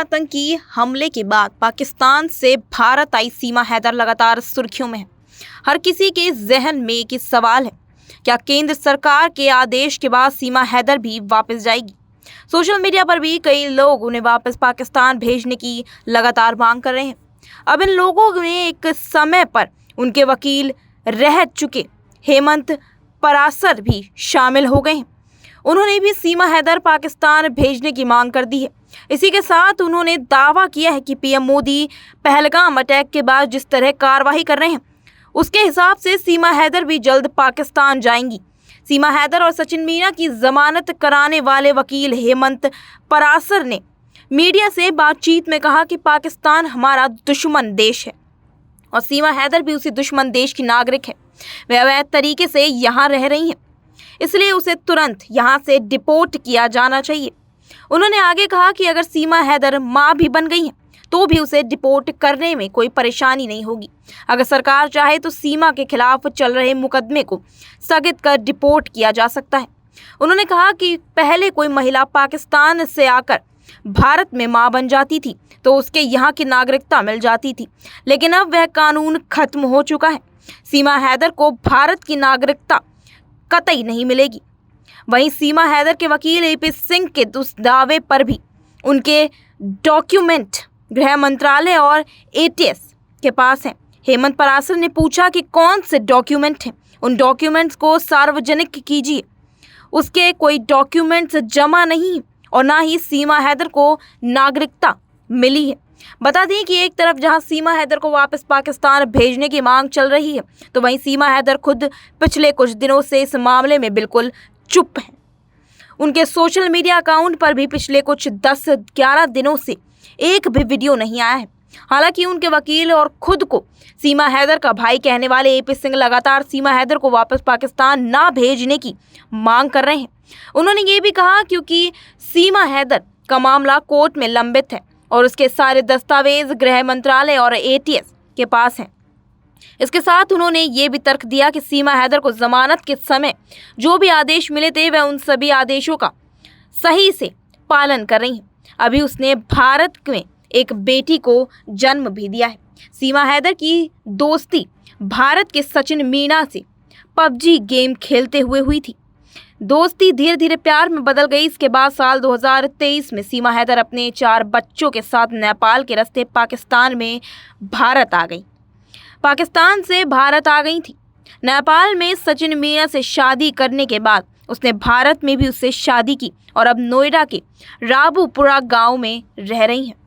आतंकी हमले के बाद पाकिस्तान से भारत आई सीमा हैदर लगातार सुर्खियों में है। हर किसी के जहन में एक ही सवाल है, क्या केंद्र सरकार के आदेश के बाद सीमा हैदर भी वापस जाएगी? सोशल मीडिया पर भी कई लोग उन्हें वापस पाकिस्तान भेजने की लगातार मांग कर रहे हैं। अब इन लोगों में एक समय पर उनके वकील रह चुके हेमंत परासर भी शामिल हो गए हैं। उन्होंने भी सीमा हैदर पाकिस्तान भेजने की मांग कर दी है। इसी के साथ उन्होंने दावा किया है कि पीएम मोदी पहलगाम अटैक के बाद जिस तरह कार्रवाई कर रहे हैं, उसके हिसाब से सीमा हैदर भी जल्द पाकिस्तान जाएंगी। सीमा हैदर और सचिन मीना की जमानत कराने वाले वकील हेमंत परासर ने मीडिया से बातचीत में कहा कि पाकिस्तान हमारा दुश्मन देश है और सीमा हैदर भी उसी दुश्मन देश की नागरिक है। वे अवैध तरीके से यहाँ रह रही हैं, इसलिए उसे तुरंत यहाँ से डिपोर्ट किया जाना चाहिए। उन्होंने आगे कहा कि अगर सीमा हैदर मां भी बन गई हैं तो भी उसे डिपोर्ट करने में कोई परेशानी नहीं होगी। अगर सरकार चाहे तो सीमा के खिलाफ चल रहे मुकदमे को स्थगित कर डिपोर्ट किया जा सकता है। उन्होंने कहा कि पहले कोई महिला पाकिस्तान से आकर भारत में मां बन जाती थी तो उसके यहाँ की नागरिकता मिल जाती थी, लेकिन अब वह कानून खत्म हो चुका है। सीमा हैदर को भारत की नागरिकता कतई नहीं मिलेगी। वहीं सीमा हैदर के वकील एपी सिंह के उस दावे पर भी उनके डॉक्यूमेंट गृह मंत्रालय और एटीएस के पास हैं। हेमंत परासर ने पूछा कि कौन से डॉक्यूमेंट हैं, उन डॉक्यूमेंट्स को सार्वजनिक कीजिए। उसके कोई डॉक्यूमेंट्स जमा नहीं और ना ही सीमा हैदर को नागरिकता मिली है। बता दें कि एक तरफ जहां सीमा हैदर को वापस पाकिस्तान भेजने की मांग चल रही है, तो वहीं सीमा हैदर खुद पिछले कुछ दिनों से इस मामले में बिल्कुल चुप हैं। उनके सोशल मीडिया अकाउंट पर भी पिछले कुछ 10-11 दिनों से एक भी वीडियो नहीं आया है। हालांकि उनके वकील और खुद को सीमा हैदर का भाई कहने वाले एपी सिंह लगातार सीमा हैदर को वापस पाकिस्तान ना भेजने की मांग कर रहे हैं। उन्होंने ये भी कहा क्योंकि सीमा हैदर का मामला कोर्ट में लंबित है और उसके सारे दस्तावेज गृह मंत्रालय और एटीएस के पास हैं। इसके साथ उन्होंने ये भी तर्क दिया कि सीमा हैदर को जमानत के समय जो भी आदेश मिले थे वह उन सभी आदेशों का सही से पालन कर रही हैं। अभी उसने भारत में एक बेटी को जन्म भी दिया है। सीमा हैदर की दोस्ती भारत के सचिन मीना से पबजी गेम खेलते हुए हुई थी। दोस्ती धीरे धीरे प्यार में बदल गई। इसके बाद साल 2023 में सीमा हैदर अपने 4 बच्चों के साथ नेपाल के रास्ते पाकिस्तान में भारत आ गई। पाकिस्तान से भारत आ गई थी। नेपाल में सचिन मीना से शादी करने के बाद उसने भारत में भी उससे शादी की और अब नोएडा के राबूपुरा गांव में रह रही हैं।